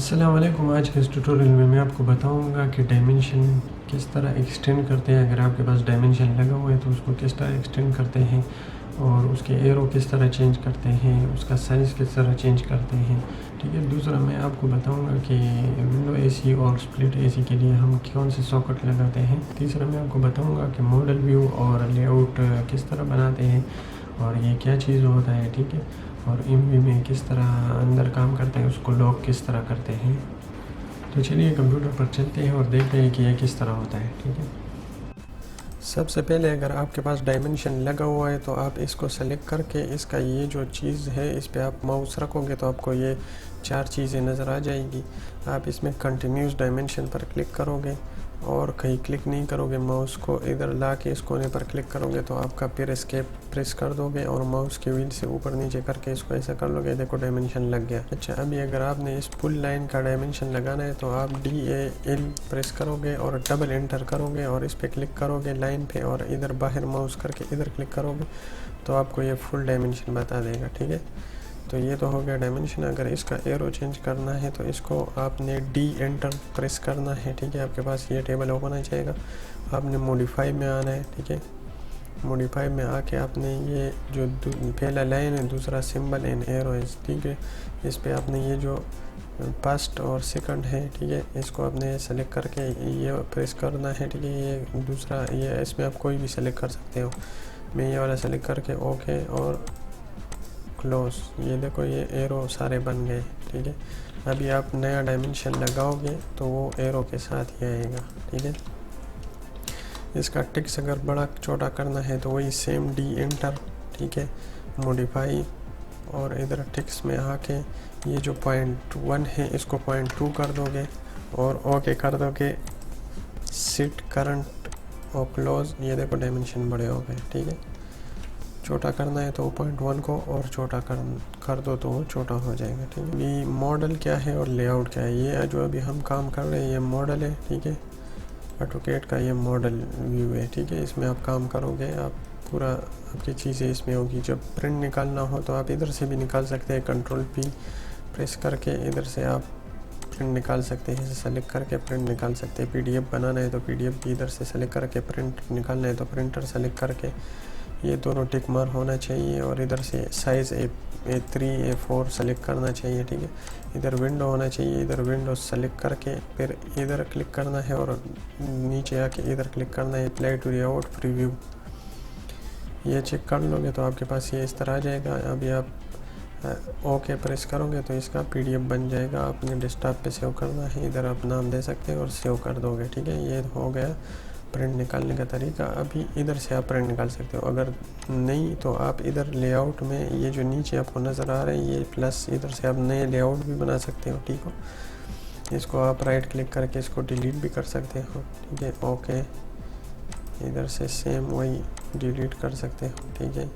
अस्सलाम वालेकुम। आज के इस ट्यूटोरियल में मैं आपको बताऊंगा कि डायमेंशन किस तरह एक्सटेंड करते हैं। अगर आपके पास डायमेंशन लगा हुआ है तो उसको किस तरह एक्सटेंड करते हैं और उसके एरो किस तरह चेंज करते हैं, उसका साइज़ किस तरह चेंज करते हैं। ठीक है। दूसरा मैं आपको बताऊंगा कि विंडो एसी और स्प्लिट एसी के लिए हम कौन से सॉकेट लगाते हैं। तीसरा मैं आपको बताऊंगा कि मॉडल व्यू और लेआउट किस तरह बनाते हैं और ये क्या चीज़ होता है। ठीक है। और इमवी में किस तरह अंदर काम करते हैं, उसको लॉक किस तरह करते हैं। तो चलिए कंप्यूटर पर चलते हैं और देखते हैं कि यह किस तरह होता है। ठीक है। सबसे पहले अगर आपके पास डायमेंशन लगा हुआ है तो आप इसको सेलेक्ट करके इसका ये जो चीज़ है इस पर आप माउस रखोगे तो आपको ये 4 चीज़ें नज़र आ जाएगी। आप इसमें कंटिन्यूस डायमेंशन पर क्लिक करोगे और कहीं क्लिक नहीं करोगे, माउस को इधर ला के इस कोने पर क्लिक करोगे तो आपका फिर एस्केप प्रेस कर दोगे और माउस के व्हील से ऊपर नीचे करके इसको ऐसा कर लोगे। देखो डायमेंशन लग गया। अच्छा, अभी अगर आपने इस फुल लाइन का डायमेंशन लगाना है तो आप DAL प्रेस करोगे और डबल एंटर करोगे और इस पर क्लिक करोगे लाइन पे और इधर बाहर माउस करके इधर क्लिक करोगे तो आपको ये फुल डायमेंशन बता देगा। ठीक है। तो ये तो हो गया डायमेंशन। अगर इसका एरो चेंज करना है तो इसको आपने D एंटर प्रेस करना है। ठीक है। आपके पास ये टेबल ओपन आ जाएगा। आपने मॉडिफाई में आना है। ठीक है। मॉडिफाई में आके आपने ये जो पहला लाइन है, दूसरा सिंबल एंड एरो है, ठीक है, इस पे आपने ये जो फर्स्ट और सेकंड है, ठीक है, इसको आपने सेलेक्ट करके ये प्रेस करना है। ठीक है। ये दूसरा, ये इसमें आप कोई भी सेलेक्ट कर सकते हो। मैं ये वाला सेलेक्ट करके ओके और क्लोज। ये देखो ये एरो सारे बन गए। ठीक है। अभी आप नया डायमेंशन लगाओगे तो वो एरो के साथ ही आएगा। ठीक है। इसका टिक्स अगर बड़ा छोटा करना है तो वही सेम D एंटर। ठीक है। मॉडिफाई और इधर टिक्स में आके ये जो 0.1 है इसको 0.2 कर दोगे और ओके कर दोगे। सिट करंट और क्लोज। ये देखो डायमेंशन बड़े हो गए। ठीक है। छोटा करना है तो 0.1 को और छोटा कर दो तो वो छोटा हो जाएगा। ठीक है। ये मॉडल क्या है और लेआउट क्या है, ये जो अभी हम काम कर रहे हैं ये मॉडल है। ठीक है। ऑटोकैड का ये मॉडल व्यू है। ठीक है। इसमें आप काम करोगे, आप पूरा आपकी चीज़ें इसमें होगी। जब प्रिंट निकालना हो तो आप इधर से भी निकाल सकते हैं। Ctrl+P प्रेस करके इधर से आप प्रिंट निकाल सकते हैं। सेलेक्ट करके प्रिंट निकाल सकते हैं। PDF बनाना है तो PDF भी इधर से सेलेक्ट करके, प्रिंट निकालना है तो प्रिंटर सेलेक्ट करके ये दोनों टिक मार होना चाहिए और इधर से साइज़ A3 A4 सेलेक्ट करना चाहिए। ठीक है। इधर विंडो होना चाहिए, इधर विंडो सेलेक्ट करके फिर इधर क्लिक करना है और नीचे आके इधर क्लिक करना है अप्लाई टू लेआउट प्रीव्यू। ये चेक कर लोगे तो आपके पास ये इस तरह आ जाएगा। अभी आप ओके प्रेस करोगे तो इसका PDF बन जाएगा। आपने डेस्कटॉप पे सेव करना है, इधर आप नाम दे सकते हैं और सेव कर दोगे। ठीक है। ये हो गया प्रिंट निकालने का तरीका। अभी इधर से आप प्रिंट निकाल सकते हो। अगर नहीं तो आप इधर लेआउट में ये जो नीचे आपको नज़र आ रहा है ये प्लस, इधर से आप नए लेआउट भी बना सकते हो। ठीक हो। इसको आप राइट क्लिक करके इसको डिलीट भी कर सकते हो। ठीक है। ओके, इधर से सेम वही डिलीट कर सकते हो। ठीक है।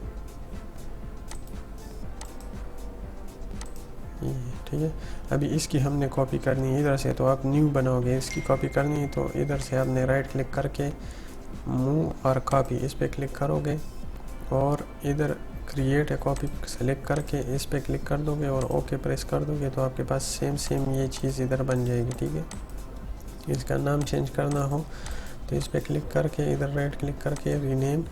ठीक है। अभी इसकी हमने कॉपी करनी है इधर से, तो आप न्यू बनाओगे। इसकी कॉपी करनी है तो इधर से आपने राइट क्लिक करके मूव और कॉपी इस पर क्लिक करोगे और इधर क्रिएट ए कॉपी सेलेक्ट करके इस पर क्लिक कर दोगे और ओके प्रेस कर दोगे तो आपके पास सेम ये चीज़ इधर बन जाएगी। ठीक है। इसका नाम चेंज करना हो तो इस पर क्लिक करके इधर राइट क्लिक करके रीनेम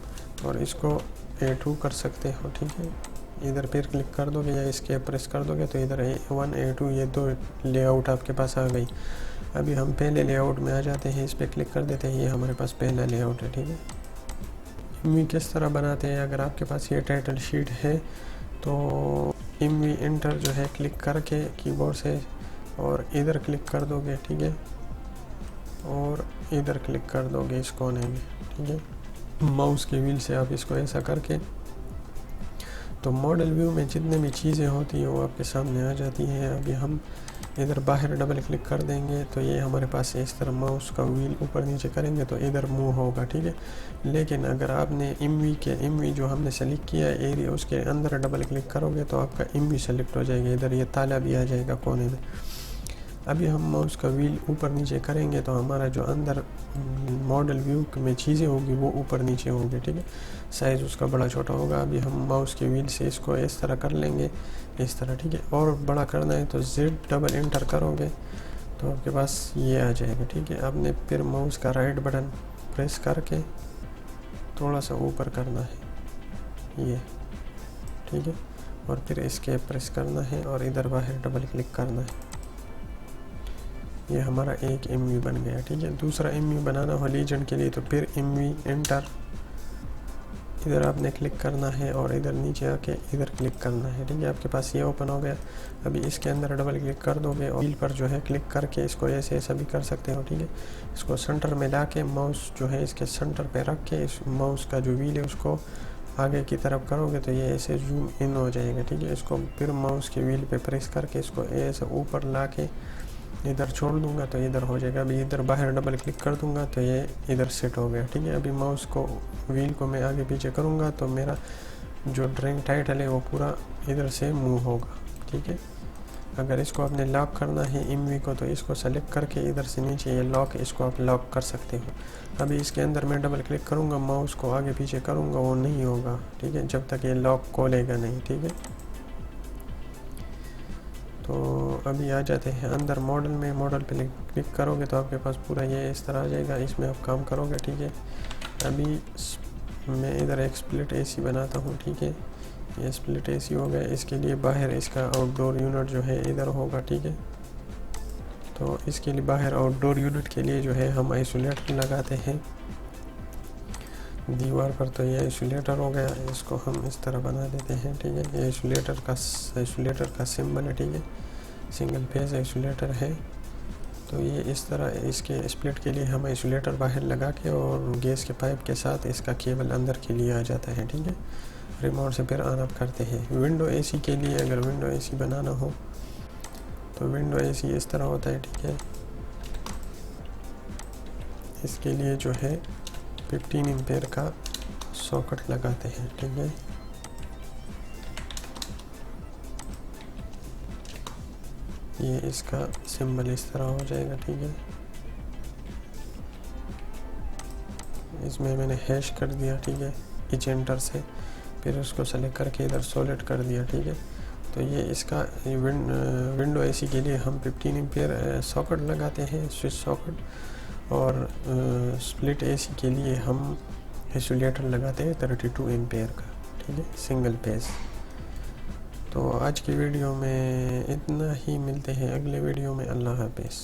और इसको A2 कर सकते हो। ठीक है। इधर फिर क्लिक कर दोगे या इसके प्रेस कर दोगे तो इधर A1 A2 ये दो लेआउट आपके पास आ गई। अभी हम पहले लेआउट में आ जाते हैं, इस पर क्लिक कर देते हैं। ये हमारे पास पहला लेआउट है। ठीक है। इमवी किस तरह बनाते हैं, अगर आपके पास ये टाइटल शीट है तो इमवी एंटर जो है क्लिक करके कीबोर्ड से और इधर क्लिक कर दोगे। ठीक है। और इधर क्लिक कर दोगे इस कोने में। ठीक है। माउस के व्हील से आप इसको ऐसा करके तो मॉडल व्यू में जितने भी चीज़ें होती हैं वो आपके सामने आ जाती हैं। अभी हम इधर बाहर डबल क्लिक कर देंगे तो ये हमारे पास इस तरह माउस का व्हील ऊपर नीचे करेंगे तो इधर मूव होगा। ठीक है। लेकिन अगर आपने इमवी जो हमने सेलेक्ट किया है एरिया, उसके अंदर डबल क्लिक करोगे तो आपका इमवी सेलेक्ट हो जाएगा। इधर ये ताला भी आ जाएगा कोने में। अभी हम माउस का व्हील ऊपर नीचे करेंगे तो हमारा जो अंदर मॉडल व्यू में चीज़ें होगी वो ऊपर नीचे होंगी, ठीक है। साइज़ उसका बड़ा छोटा होगा। अभी हम माउस के व्हील से इसको इस तरह कर लेंगे, इस तरह, ठीक है। और बड़ा करना है तो Z डबल एंटर करोगे तो आपके पास ये आ जाएगा, ठीक है। आपने फिर माउस का राइट बटन प्रेस करके थोड़ा सा ऊपर करना है ये, ठीक है। और फिर एस्केप प्रेस करना है और इधर बाहर डबल क्लिक करना है। ये हमारा एक MV बन गया, ठीक है। दूसरा MV बनाना हो लीजेंड के लिए तो फिर MV एंटर, इधर आपने क्लिक करना है और इधर नीचे आके इधर क्लिक करना है, ठीक है। आपके पास ये ओपन हो गया। अभी इसके अंदर डबल क्लिक कर दोगे और व्हील पर जो है क्लिक करके इसको ऐसे ऐसा भी कर सकते हो, ठीक है। इसको सेंटर में ला के माउस जो है इसके सेंटर पे रख के इस माउस का जो व्हील है उसको आगे की तरफ करोगे तो ये ऐसे जूम इन हो जाएगा, ठीक है। इसको फिर माउस के व्हील पे प्रेस करके इसको ऐसे ऊपर ला के इधर छोड़ दूंगा तो इधर हो जाएगा। अभी इधर बाहर डबल क्लिक कर दूंगा तो ये इधर सेट हो गया, ठीक है। अभी माउस को व्हील को मैं आगे पीछे करूंगा तो मेरा जो ड्राइंग टाइटल है वो पूरा इधर से मूव होगा, ठीक है। अगर इसको आपने लॉक करना है MV को तो इसको सेलेक्ट करके इधर से नीचे ये लॉक, इसको आप लॉक कर सकते हो। अभी इसके अंदर मैं डबल क्लिक करूँगा, माउस को आगे पीछे करूँगा, वो नहीं होगा, ठीक है, जब तक ये लॉक खोलेगा नहीं, ठीक है। तो अभी आ जाते हैं अंदर मॉडल में। मॉडल पे क्लिक करोगे तो आपके पास पूरा ये इस तरह आ जाएगा, इसमें आप काम करोगे, ठीक है। अभी मैं इधर एक स्प्लिट AC बनाता हूँ, ठीक है। ये स्प्लिट AC हो गया। इसके लिए बाहर इसका आउटडोर यूनिट जो है इधर होगा, ठीक है। तो इसके लिए बाहर आउटडोर यूनिट के लिए जो है हम आइसोलेटर लगाते हैं दीवार पर। तो ये आइसोलेटर हो गया, इसको हम इस तरह बना देते हैं, ठीक है। ये आइसोलेटर का सिंबल है, ठीक है। सिंगल फेज आइसोलेटर है। तो ये इस तरह इसके स्प्लिट के लिए हम आइसोलेटर बाहर लगा के और गैस के पाइप के साथ इसका केबल अंदर के लिए आ जाता है, ठीक है। रिमोट से फिर ऑन ऑफ करते हैं। विंडो AC के लिए अगर विंडो AC बनाना हो तो विंडो AC इस तरह होता है, ठीक है। इसके लिए जो है 15 एम्पेयर का सॉकेट लगाते हैं, ठीक है। ये इसका सिंबल इस तरह हो जाएगा, ठीक है। इसमें मैंने हैश कर दिया, ठीक है, एंटर से। फिर उसको सेलेक्ट करके इधर सॉलिड कर दिया, ठीक है। तो ये इसका विंडो AC के लिए हम 15 एम्पेयर सॉकेट लगाते हैं, स्विच सॉकेट। और स्प्लिट AC के लिए हम आइसोलेटर लगाते हैं 32 एम्पेयर का, ठीक है, सिंगल फेज। तो आज की वीडियो में इतना ही, मिलते हैं अगले वीडियो में। अल्लाह हाफिज़।